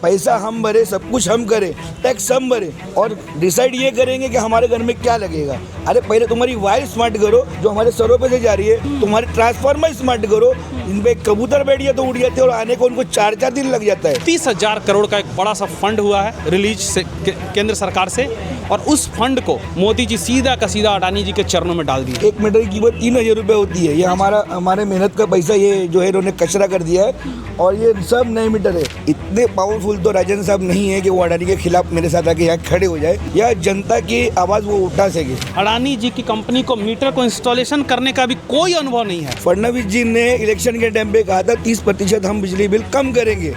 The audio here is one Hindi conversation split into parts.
पैसा हम भरे, सब कुछ हम करें, टैक्स हम भरे और डिसाइड ये करेंगे कि हमारे घर में क्या लगेगा। अरे पहले तुम्हारी वायर स्मार्ट करो जो हमारे सरों पे से जा रही है, तुम्हारे ट्रांसफार्मर स्मार्ट करो, इन पे कबूतर बैठ गया तो उड़ जाते हैं और आने को उनको 4-4 दिन लग जाता है। 30,000 करोड़ का एक बड़ा सा फंड हुआ है रिलीज से केंद्र सरकार से, और उस फंड को मोदी जी सीधा का सीधा अडानी जी के चरणों में डाल दिया। 1 मीटर की कीमत 3,000 रुपये होती है। ये हमारे मेहनत का पैसा ये जो है इन्होंने कचरा कर दिया है और ये सब नए मीटर है। इतने पावरफुल तो राजन साहब नहीं है कि वो अडानी के खिलाफ मेरे साथ आके यहाँ खड़े हो जाए या जनता की आवाज वो उठा सके। अडानी जी की कंपनी को मीटर को इंस्टॉलेशन करने का भी कोई अनुभव नहीं है। फडणवीस जी ने इलेक्शन के टाइम पे कहा था 30% हम बिजली बिल कम करेंगे,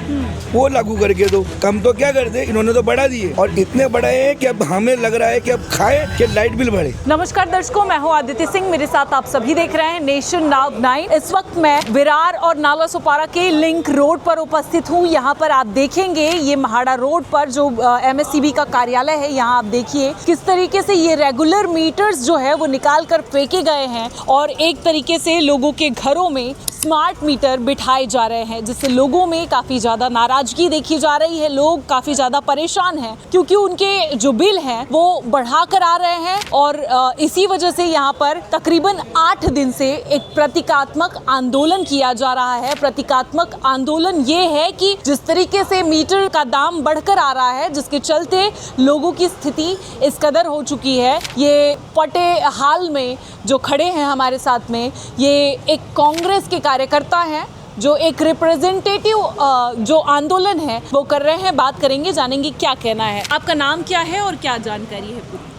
वो लागू करके दो। कम तो क्या करते, इन्होंने तो बढ़ा दिए और इतने बढ़ाए हैं कि अब हमें लग रहा है कि अब खाए कि लाइट बिल बढ़े। नमस्कार दर्शकों, मैं हूं आदित्य सिंह, मेरे साथ आप सभी देख रहे हैं नेशन नाउ 9। इस वक्त मैं विरार और नालासोपारा के लिंक रोड पर उपस्थित हूं। यहाँ पर आप देखेंगे ये महाड़ा रोड पर जो MSCB का कार्यालय है, यहाँ आप देखिए किस तरीके से ये रेगुलर मीटर्स जो है वो निकाल कर फेंके गए हैं और एक तरीके से लोगों के घरों में स्मार्ट मीटर बिठाए जा रहे हैं, जिससे लोगों में काफ़ी ज़्यादा नाराजगी देखी जा रही है। लोग काफ़ी ज़्यादा परेशान हैं क्योंकि उनके जो बिल हैं वो बढ़ा कर आ रहे हैं और इसी वजह से यहाँ पर तकरीबन 8 दिन से एक प्रतीकात्मक आंदोलन किया जा रहा है। प्रतीकात्मक आंदोलन ये है कि जिस तरीके से मीटर का दाम बढ़कर आ रहा है, जिसके चलते लोगों की स्थिति इस कदर हो चुकी है। ये पटे हाल में जो खड़े हैं हमारे साथ में, ये एक कांग्रेस के कार्यकर्ता हैं जो एक रिप्रेजेंटेटिव जो आंदोलन है वो कर रहे हैं। बात करेंगे, जानेंगे क्या कहना है। आपका नाम क्या है और क्या जानकारी है पूरी?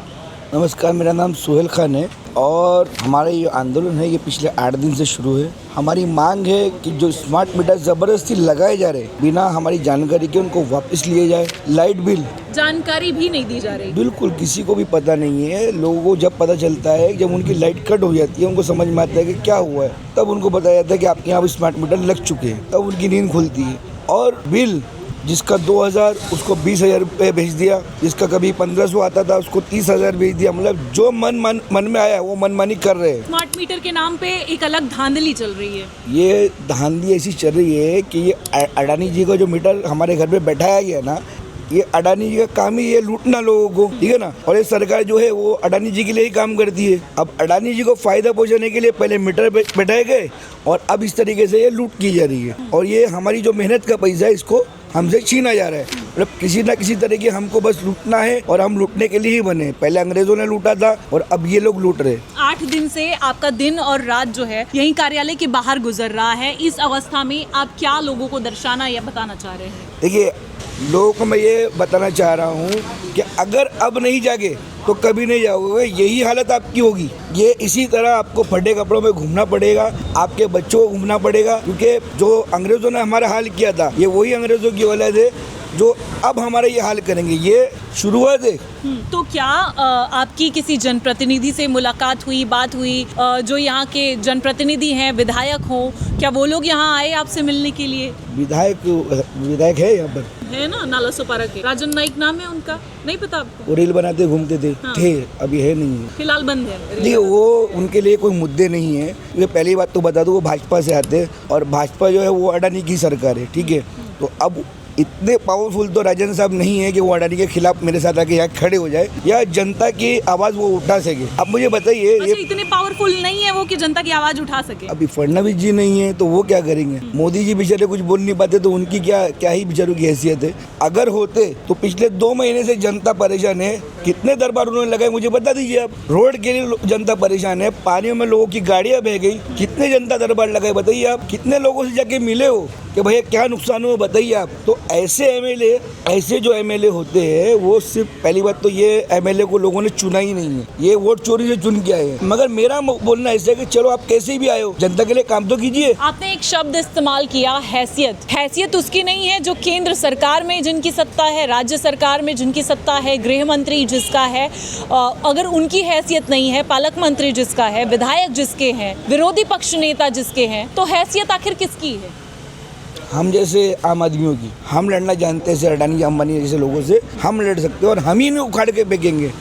नमस्कार, मेरा नाम सोहेल खान है और हमारा ये आंदोलन है ये पिछले 8 दिन से शुरू है। हमारी मांग है कि जो स्मार्ट मीटर ज़बरदस्ती लगाए जा रहे बिना हमारी जानकारी के, उनको वापस लिए जाए। लाइट बिल जानकारी भी नहीं दी जा रही, बिल्कुल किसी को भी पता नहीं है। लोगों को जब पता चलता है, जब उनकी लाइट कट हो जाती है, उनको समझ में आता है कि क्या हुआ है, तब उनको बताया जाता है कि आपके यहाँ स्मार्ट मीटर लग चुके हैं, तब उनकी नींद खुलती है। और बिल जिसका 2,000 उसको 20,000 रुपये भेज दिया, जिसका कभी 1,500 आता था उसको 30,000 भेज दिया। मतलब जो मन में आया वो मनमानी कर रहे हैं। स्मार्ट मीटर के नाम पे एक अलग धांधली चल रही है। ये धांधली ऐसी चल रही है कि ये अडानी जी का जो मीटर हमारे घर पे बैठाया गया ना, ये अडानी जी का काम ही ये लूटना लोगों को, ठीक है ना। और ये सरकार जो है वो अडानी जी के लिए ही काम करती है। अब अडानी जी को फायदा पहुंचाने के लिए पहले मीटर बैठाए गए और अब इस तरीके से ये लूट की जा रही है और ये हमारी जो मेहनत का पैसा है इसको हमसे छीना जा रहा है। मतलब किसी ना किसी तरीके हमको बस लूटना है और हम लूटने के लिए ही बने। पहले अंग्रेजों ने लूटा था और अब ये लोग लूट रहे। 8 दिन से आपका दिन और रात जो है यही कार्यालय के बाहर गुजर रहा है। इस अवस्था में आप क्या लोगों को दर्शाना या बताना चाह रहे हैं? देखिए, लोगों को मैं ये बताना चाह रहा हूँ कि अगर अब नहीं जागे तो कभी नहीं जाओगे। यही हालत आपकी होगी। ये इसी तरह आपको फटे कपड़ों में घूमना पड़ेगा, आपके बच्चों को घूमना पड़ेगा, क्योंकि जो अंग्रेजों ने हमारा हाल किया था ये वही अंग्रेजों की औलाद है जो अब हमारा ये हाल करेंगे। ये शुरुआत है। तो क्या आपकी किसी जनप्रतिनिधि से मुलाकात हुई, बात हुई? जो यहाँ के जनप्रतिनिधि हैं, विधायक हो, क्या वो लोग यहाँ आए आपसे मिलने के लिए? विधायक है यहाँ पर, है ना, नालासोपारा के राजन नाइक नाम है उनका, नहीं पता आपको? वो रील बनाते घूमते थे। हाँ। थे, अभी है नहीं है, फिलहाल बंद है। नहीं, वो उनके लिए कोई मुद्दे नहीं है। ये पहली बात तो बता दो, वो भाजपा से आते हैं और भाजपा जो है वो अडानी की सरकार है, ठीक है। तो अब इतने पावरफुल तो राजन साहब नहीं है कि वो अडानी के खिलाफ मेरे साथ आके यहाँ खड़े हो जाए या जनता की आवाज वो उठा सके। अब मुझे बताइए, ये इतने पावरफुल नहीं है वो कि जनता की आवाज उठा सके। अभी फडणवीस जी नहीं है तो वो क्या करेंगे? मोदी जी बेचारे कुछ बोल नहीं पाते तो उनकी क्या ही बेचारों की हैसियत है। अगर होते तो पिछले 2 महीने से जनता परेशान है। कितने दरबार उन्होंने लगाए मुझे बता दीजिए आप। रोड के लिए जनता परेशान है, पानियों में लोगों की गाड़ियां बह गई। कितने जनता दरबार लगाए बताइए आप? कितने लोगों से जाके मिले हो कि भैया क्या नुकसान हुआ बताइए आप? तो ऐसे जो एमएलए होते हैं वो सिर्फ, पहली बात तो ये एमएलए को लोगों ने चुना ही नहीं है, ये वोट चोरी से चुन के आए हैं। मगर मेरा बोलना ऐसा है कि चलो आप कैसे भी आए हो, जनता के लिए काम तो कीजिए। आपने एक शब्द इस्तेमाल किया, हैसियत। हैसियत उसकी नहीं है जो केंद्र सरकार में जिनकी सत्ता है, राज्य सरकार में जिनकी सत्ता है, गृह मंत्री जिसका है, अगर उनकी हैसियत नहीं है, पालक मंत्री जिसका है, विधायक जिसके हैं, विरोधी पक्ष नेता जिसके हैं, तो हैसियत आखिर किसकी है? हम जैसे आम आदमियों की, हम लड़ना जानते हैं। अडानी अंबानी जैसे लोगों से हम लड़ सकते हैं और हम ही उखाड़ के फेंकेंगे।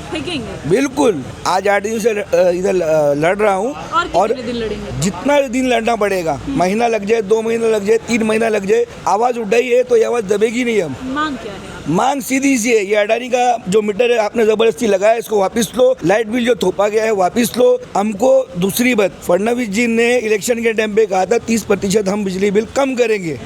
बिल्कुल। आज 8 दिन से इधर लड़ रहा हूँ और कितने दिन लड़ेंगे? जितना दिन लड़ना पड़ेगा, महीना लग जाए, 2 महीना लग जाए, 3 महीना लग जाए, आवाज उठाई है तो ये आवाज दबेगी नहीं। हम मांग क्या है? मांग सीधी सी है, ये अडानी का जो मीटर है आपने जबरदस्ती लगाया, इसको वापस लो। लाइट बिल जो थोपा गया है वापस लो हमको। दूसरी बात, फडणवीस जी ने इलेक्शन के टाइम पे कहा था 30% हम बिजली बिल कम करेंगे,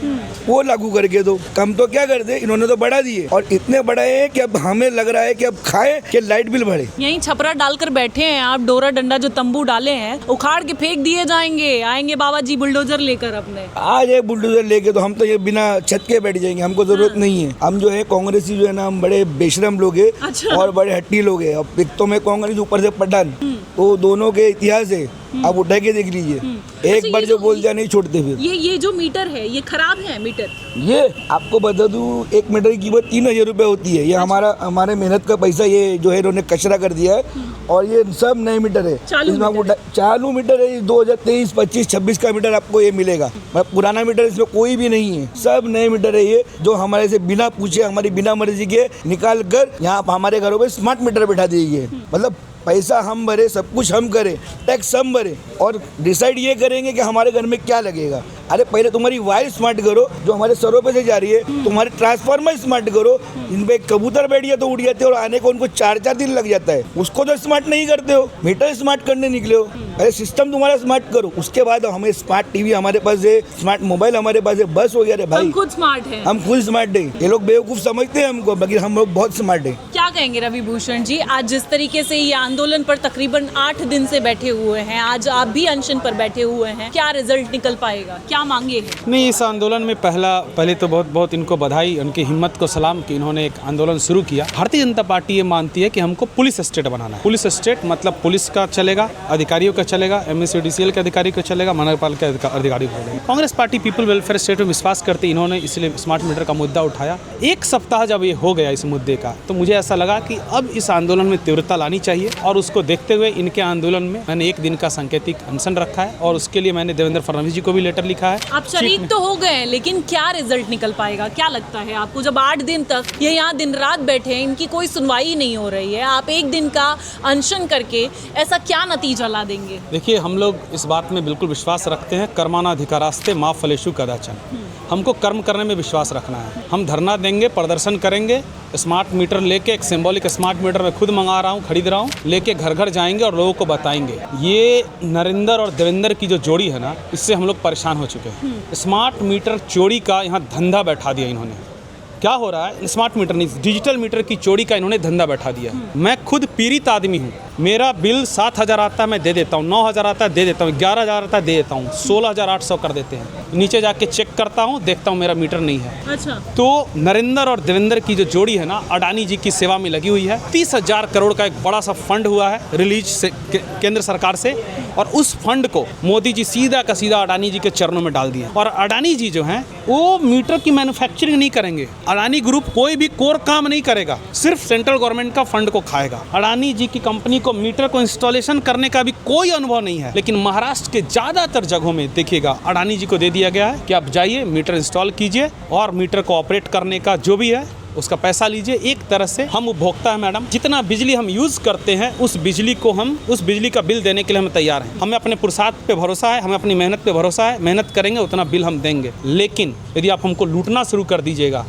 वो लागू करके दो। कम तो क्या कर दे, इन्होंने तो बढ़ा दिए, और इतने बढ़ाए हैं कि अब हमें लग रहा है कि अब खाए कि लाइट बिल बढ़े। यहीं छपरा डालकर बैठे हैं आप, डोरा डंडा जो तंबू डाले हैं उखाड़ के फेंक दिए जाएंगे। आएंगे बाबा जी बुलडोजर लेकर अपने। आज एक बुलडोजर लेके तो हम तो ये बिना छत के बैठ जाएंगे, हमको जरूरत नहीं है। हम जो है कांग्रेसी जो है ना, हम बड़े बेशरम लोग हैं अच्छा। और बड़े हट्टी लोग हैं। अब एक तो मैं कांग्रेस, ऊपर से पठान, तो दोनों के इतिहास है, आप उठा के देख लीजिए। एक अच्छा, बार ये जो जो- बोल दिया नहीं छोड़ते फिर। ये जो मीटर है ये खराब है मीटर? ये आपको बता दूं, 1 मीटर की कीमत 3000 रुपये होती है। ये हमारे मेहनत का पैसा ये जो है इन्होंने कचरा कर दिया है, और ये सब नए मीटर है। चालू इसमें आपको मीटर चालू मीटर है, 2023, 25, 26 का मीटर आपको ये मिलेगा। पुराना मीटर इसमें कोई भी नहीं है, सब नए मीटर है ये, जो हमारे से बिना पूछे, हमारी बिना मर्जी के निकाल कर यहाँ हमारे घरों में स्मार्ट मीटर बैठा दिए। मतलब पैसा हम भरे, सब कुछ हम करें, टैक्स हम भरे, और डिसाइड ये करेंगे कि हमारे घर में क्या लगेगा। अरे पहले तुम्हारी वायर स्मार्ट करो जो हमारे सरों पे से जा रही है, तुम्हारे ट्रांसफार्मर स्मार्ट करो, इन पे कबूतर बैठ गया तो उड़ जाते हो, और आने को उनको 4-4 दिन लग जाता है, उसको तो स्मार्ट नहीं करते हो। मीटर स्मार्ट करने निकले हो, पहले सिस्टम तुम्हारा स्मार्ट करो, उसके बाद हमें स्मार्ट टीवी हमारे पास है, स्मार्ट मोबाइल हमारे पास है, बस हो गया रे भाई। हम खुद स्मार्ट हैं। हम खुद स्मार्ट है, ये लोग बेवकूफ समझते हैं हमको, बाकी हम लोग बहुत स्मार्ट है। क्या कहेंगे रवि भूषण जी, आज जिस तरीके से ये आंदोलन पर तकरीबन 8 दिन से बैठे हुए हैं, आज आप भी अनशन पर बैठे हुए हैं, क्या रिजल्ट निकल पाएगा, क्या मांगे हैं? नहीं, इस आंदोलन में पहले तो बहुत बहुत इनको बधाई, उनकी हिम्मत को सलाम कि इन्होंने एक आंदोलन शुरू किया। भारतीय जनता पार्टी ये मानती है कि हमको पुलिस स्टेट बनाना है। पुलिस स्टेट मतलब पुलिस का चलेगा, अधिकारियों का चलेगा, MSCDCL के अधिकारी का चलेगा, महानगरपालिका के अधिकारी का चलेगा। Congress party people welfare state में विश्वास करती, इन्होंने इसलिए स्मार्ट मीटर का मुद्दा उठाया। एक सप्ताह जब ये हो गया इस मुद्दे का, तो मुझे ऐसा लगा कि अब इस आंदोलन में तीव्रता लानी चाहिए, और उसको देखते हुए इनके आंदोलन में मैंने 1 दिन का सांकेतिक अनशन रखा है, और उसके लिए मैंने देवेंद्र फडणवीस जी को भी लेटर लिखा है। आप शरीक तो हो गए, लेकिन क्या रिजल्ट निकल पाएगा, क्या लगता है आपको? जब 8 दिन तक ये यहाँ दिन रात बैठे हैं, इनकी कोई सुनवाई नहीं हो रही है, आप 1 दिन का अनशन करके ऐसा क्या नतीजा ला देंगे? देखिए, हम लोग इस बात में बिल्कुल विश्वास रखते हैं, कर्मानाधिकारास्ते मा फलेषु कदाचन। हमको कर्म करने में विश्वास रखना है। हम धरना देंगे, प्रदर्शन करेंगे, स्मार्ट मीटर लेके, एक सिंबॉलिक स्मार्ट मीटर मैं खुद मंगा रहा हूँ, खरीद रहा हूँ, लेके घर घर जाएंगे और लोगों को बताएंगे। ये नरेंद्र और देवेंद्र की जो जोड़ी है ना, इससे हम लोग परेशान हो चुके हैं। स्मार्ट मीटर चोरी का यहाँ धंधा बैठा दिया इन्होंने। क्या हो रहा है, स्मार्ट मीटर नहीं, डिजिटल मीटर की चोरी का इन्होंने धंधा बैठा दिया। मैं खुद पीड़ित आदमी हूँ, मेरा बिल 7,000 आता है मैं दे देता हूँ, 9,000 आता है दे देता हूँ, 11,000 आता है दे देता हूँ, 16,800 कर देते हैं। नीचे जाके चेक करता हूँ, देखता हूँ मेरा मीटर नहीं है। अच्छा, तो नरेंद्र और देवेंद्र की जो जोड़ी है ना, अडानी जी की सेवा में लगी हुई है। 30,000 करोड़ का एक बड़ा सा फंड हुआ है रिलीज से केंद्र सरकार से, और उस फंड को मोदी जी सीधा का सीधा अडानी जी के चरणों में डाल दिया। और अडानी जी जो हैं वो मीटर की मैन्युफैक्चरिंग नहीं करेंगे, अडानी ग्रुप कोई भी कोर काम नहीं करेगा, सिर्फ सेंट्रल गवर्नमेंट का फंड को खाएगा। अडानी जी की कंपनी को मीटर को इंस्टॉलेशन करने का भी कोई अनुभव नहीं है, लेकिन महाराष्ट्र के ज्यादातर जगहों में देखिएगा अडानी जी को दे दिया गया है कि आप जाइए मीटर इंस्टॉल कीजिए, और मीटर को ऑपरेट करने का जो भी है उसका पैसा लीजिए। एक तरह से हम उपभोक्ता है मैडम, जितना बिजली हम यूज़ करते हैं उस बिजली को हम, उस बिजली का बिल देने के लिए हम तैयार हैं। हमें अपने पुरुषार्थ पे भरोसा है, हमें अपनी मेहनत पे भरोसा है, मेहनत करेंगे उतना बिल हम देंगे। लेकिन यदि आप हमको लूटना शुरू कर दीजिएगा,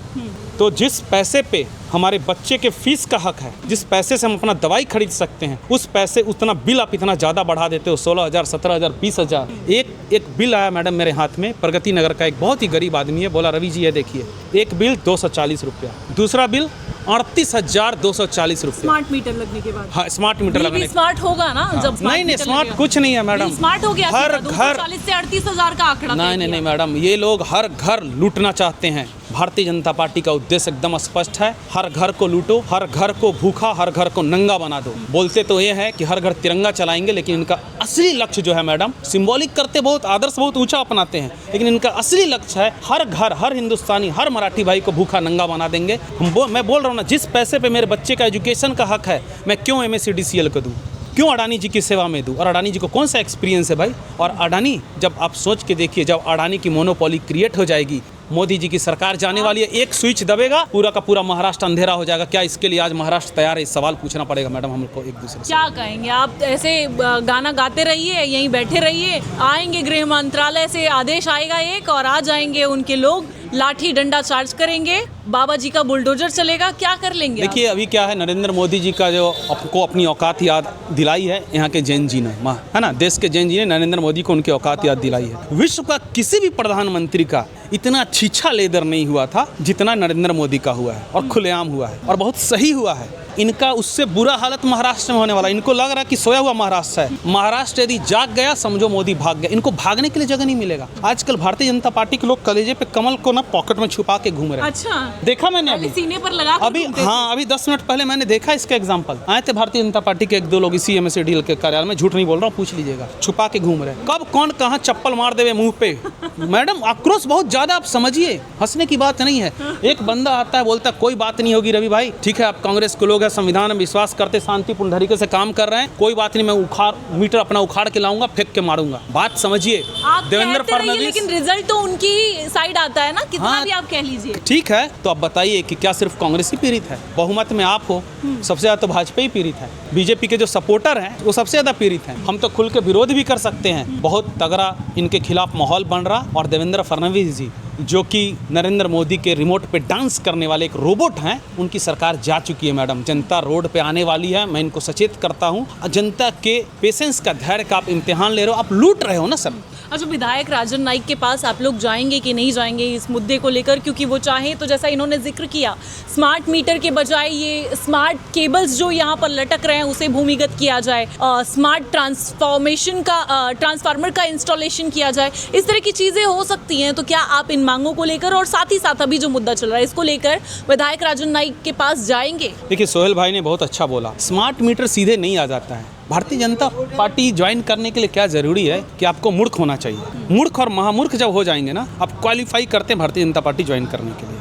तो जिस पैसे पे हमारे बच्चे के फीस का हक है, जिस पैसे से हम अपना दवाई खरीद सकते हैं, उस पैसे उतना बिल आप इतना ज़्यादा बढ़ा देते हो। 16,000, 17,000, 20,000। एक बिल आया मैडम मेरे हाथ में, प्रगति नगर का एक बहुत ही गरीब आदमी है, बोला रवि जी ये देखिए, एक बिल 240 रुपया, दूसरा बिल 38,240 रुपये स्मार्ट मीटर लगने के बाद। हाँ, स्मार्ट मीटर लगने के स्मार्ट होगा ना जब नहीं, स्मार्ट कुछ नहीं है मैडम, स्मार्ट हो गया। हर घर 240 से 38,000 का आंकड़ा। नहीं मैडम, ये लोग हर घर लूटना चाहते हैं। भारतीय जनता पार्टी का उद्देश्य एकदम स्पष्ट है, हर घर को लूटो, हर घर को भूखा, हर घर को नंगा बना दो। बोलते तो ये है कि हर घर तिरंगा चलाएंगे, लेकिन इनका असली लक्ष्य जो है मैडम, सिंबॉलिक करते बहुत, आदर्श बहुत ऊंचा अपनाते हैं, लेकिन इनका असली लक्ष्य है हर घर, हर हिंदुस्तानी, हर मराठी भाई को भूखा नंगा बना देंगे। मैं बोल रहा हूँ ना, जिस पैसे पे मेरे बच्चे का एजुकेशन का हक है, मैं क्यों MSCDCL को दूँ, क्यों अडानी जी की सेवा में दूँ? और अडानी जी को कौन सा एक्सपीरियंस है भाई? और अडानी, जब आप सोच के देखिए, जब अडानी की मोनोपोली क्रिएट हो जाएगी, मोदी जी की सरकार जाने वाली है, एक स्विच दबेगा पूरा का पूरा महाराष्ट्र अंधेरा हो जाएगा। क्या इसके लिए आज महाराष्ट्र तैयार है? इस सवाल पूछना पड़ेगा मैडम हमको एक दूसरे से। क्या कहेंगे आप? ऐसे गाना गाते रहिए, यहीं बैठे रहिए, आएंगे गृह मंत्रालय से आदेश आएगा एक और आ जाएंगे उनके लोग, लाठी डंडा चार्ज करेंगे, बाबा जी का बुलडोजर चलेगा, क्या कर लेंगे? देखिए अभी क्या है, नरेंद्र मोदी जी का जो आपको अपनी औकात याद दिलाई है यहाँ के जैन जी ने, है ना, देश के जैन जी ने नरेंद्र मोदी को उनकी औकात याद दिलाई है। विश्व का किसी भी प्रधानमंत्री का इतना छीछा लेदर नहीं हुआ था जितना नरेंद्र मोदी का हुआ है, और खुलेआम हुआ है और बहुत सही हुआ है। इनका उससे बुरा हालत महाराष्ट्र में होने वाला है। इनको लग रहा है कि सोया हुआ महाराष्ट्र है। महाराष्ट्र यदि जाग गया समझो मोदी भाग गया। इनको भागने के लिए जगह नहीं मिलेगा। आजकल भारतीय जनता पार्टी के लोग कलेजे पे कमल को ना पॉकेट में छुपा के घूम रहे हैं। अच्छा, देखा मैंने अभी सीने पर लगा अभी, हाँ अभी 10 मिनट पहले मैंने देखा इसका एग्जाम्पल। आए थे भारतीय जनता पार्टी के 1-2 लोग इसी MSDL के कार्यालय में, झूठ नहीं बोल रहा हूँ, पूछ लीजिएगा, छुपा के घूम रहे हैं। कब कौन कहाँ चप्पल मार देवे मुंह पे। मैडम आक्रोश बहुत ज्यादा, आप समझिए, हंसने की बात नहीं है। एक बंदा आता है बोलता है कोई बात नहीं होगी रवि भाई, ठीक है आप कांग्रेस के लोग हैं, संविधान में विश्वास करते, शांतिपूर्ण तरीके से काम कर रहे हैं, कोई बात नहीं, मैं मीटर अपना उखाड़ के लाऊंगा, फेंक के मारूंगा। बात समझिए, देवेंद्र फडणवीस, लेकिन रिजल्ट तो उनकी साइड आता है ना, कितना भी आप कह लीजिए। ठीक है, तो आप बताइए कि क्या सिर्फ कांग्रेस ही पीड़ित है? बहुमत में आप हो, सबसे ज्यादा तो भाजपा ही पीड़ित है। बीजेपी के जो सपोर्टर हैं वो सबसे ज्यादा पीड़ित हैं। हम तो खुल के विरोध भी कर सकते हैं। बहुत तगड़ा इनके खिलाफ माहौल बन रहा, और देवेंद्र फडणवीस जी जो कि नरेंद्र मोदी के रिमोट पे डांस करने वाले एक रोबोट हैं, उनकी सरकार जा चुकी है मैडम। जनता रोड पे आने वाली है, मैं इनको सचेत करता हूँ। जनता के पेशेंस का, धैर्य का आप इम्तिहान ले रहे हो, आप लूट रहे हो ना सर। अच्छा, विधायक राजन नाइक के पास आप लोग जाएंगे कि नहीं जाएंगे इस मुद्दे को लेकर? क्योंकि वो चाहें तो, जैसा इन्होंने जिक्र किया, स्मार्ट मीटर के बजाय ये स्मार्ट केबल्स जो यहाँ पर लटक रहे हैं उसे भूमिगत किया जाए, स्मार्ट ट्रांसफार्मर का इंस्टॉलेशन किया जाए, इस तरह की चीज़ें हो सकती हैं। तो क्या आप इन मांगों को लेकर, और साथ ही साथ अभी जो मुद्दा चल रहा है इसको लेकर, विधायक राजन नाइक के पास जाएंगे? देखिए सोहेल भाई ने बहुत अच्छा बोला, स्मार्ट मीटर सीधे नहीं आ जाता है। भारतीय जनता पार्टी ज्वाइन करने के लिए क्या जरूरी है कि आपको मूर्ख होना चाहिए। मूर्ख और महामूर्ख जब हो जाएंगे ना, आप क्वालिफाई करते हैं भारतीय जनता पार्टी ज्वाइन करने के लिए।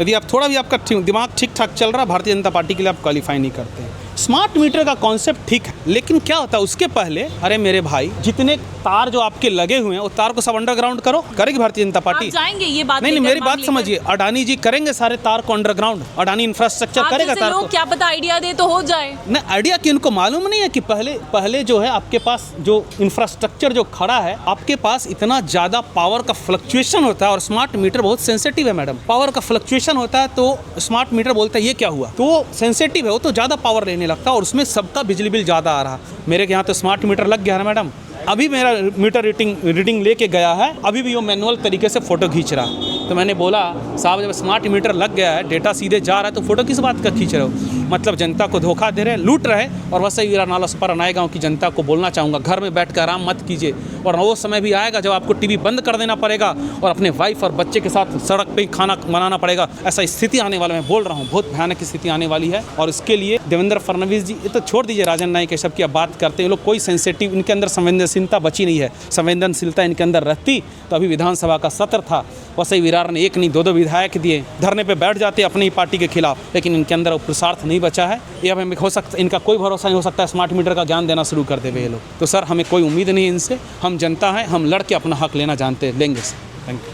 यदि आप थोड़ा भी आपका दिमाग ठीक ठाक चल रहा है, भारतीय जनता पार्टी के लिए आप क्वालिफाई नहीं करते हैं। स्मार्ट मीटर का कॉन्सेप्ट ठीक है, लेकिन क्या होता है उसके पहले, अरे मेरे भाई जितने तार जो आपके लगे हुए हैं वो तार को सब अंडरग्राउंड करो। करेगी भारतीय जनता पार्टी? आप जाएंगे ये बात? नहीं, मेरी बात समझिए, अडानी जी करेंगे सारे तार को अंडरग्राउंड, अडानी इंफ्रास्ट्रक्चर करेगा तार को। क्या पता आइडिया दे तो हो जाए। नहीं, आइडिया की उनको मालूम नहीं है कि पहले जो है आपके पास जो इंफ्रास्ट्रक्चर जो खड़ा है, आपके पास इतना ज्यादा पावर का फ्लक्चुएशन होता है, और स्मार्ट मीटर बहुत सेंसिटिव है मैडम। पावर का फ्लक्चुएशन होता है तो स्मार्ट मीटर बोलता है ये क्या हुआ, तो सेंसिटिव है, वो तो ज्यादा पावर लेने लगता है, और उसमें सबका बिजली बिल ज्यादा आ रहा। मेरे यहाँ तो स्मार्ट मीटर लग गया है मैडम, अभी मेरा मीटर रीडिंग लेके गया है, अभी भी वो मैनुअल तरीके से फोटो खींच रहा। तो मैंने बोला साहब जब स्मार्ट मीटर लग गया है, डेटा सीधे जा रहा है, तो फोटो किस बात का खींच रहे हो? मतलब जनता को धोखा दे रहे, लूट रहे। और वैसे ही नालासोपारा नए गाँव की जनता को बोलना चाहूँगा, घर में बैठ कर आराम मत कीजिए, और वो समय भी आएगा जब आपको टीवी बंद कर देना पड़ेगा और अपने वाइफ और बच्चे के साथ सड़क पे ही खाना बनाना पड़ेगा। ऐसा स्थिति आने वाला, मैं बोल रहा हूँ, बहुत भयानक स्थिति आने वाली है। और इसके लिए देवेंद्र फडणवीस जी, ये तो छोड़ दीजिए, राजन नाइक ये सब की आप बात करते हैं, ये लोग कोई सेंसिटिव, इनके अंदर संवेदनशीलता बची नहीं है। संवेदनशीलता इनके अंदर रहती तो अभी विधानसभा का सत्र था, वसई विरार ने 1 नहीं 2 विधायक दिए, धरने पे बैठ जाते अपनी ही पार्टी के खिलाफ, लेकिन इनके अंदर पुरुषार्थ नहीं बचा है। ये अब हमें हो सकता, इनका कोई भरोसा नहीं हो सकता स्मार्ट मीटर का ज्ञान देना शुरू कर देवे ये लोग। तो सर हमें कोई उम्मीद नहीं इनसे, हम जनता हैं, हम लड़ के अपना हक लेना जानते हैं, लेंगे सर।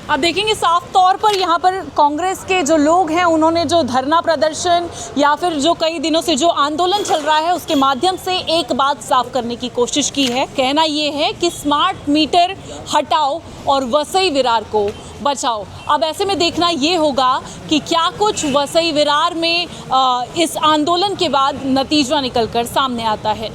आप देखेंगे साफ तौर पर यहाँ पर कांग्रेस के जो लोग हैं उन्होंने जो धरना प्रदर्शन या फिर जो कई दिनों से जो आंदोलन चल रहा है उसके माध्यम से एक बात साफ करने की कोशिश की है। कहना ये है कि स्मार्ट मीटर हटाओ और वसई विरार को बचाओ। अब ऐसे में देखना ये होगा कि क्या कुछ वसई विरार में इस आंदोलन के बाद नतीजा निकलकर सामने आता है।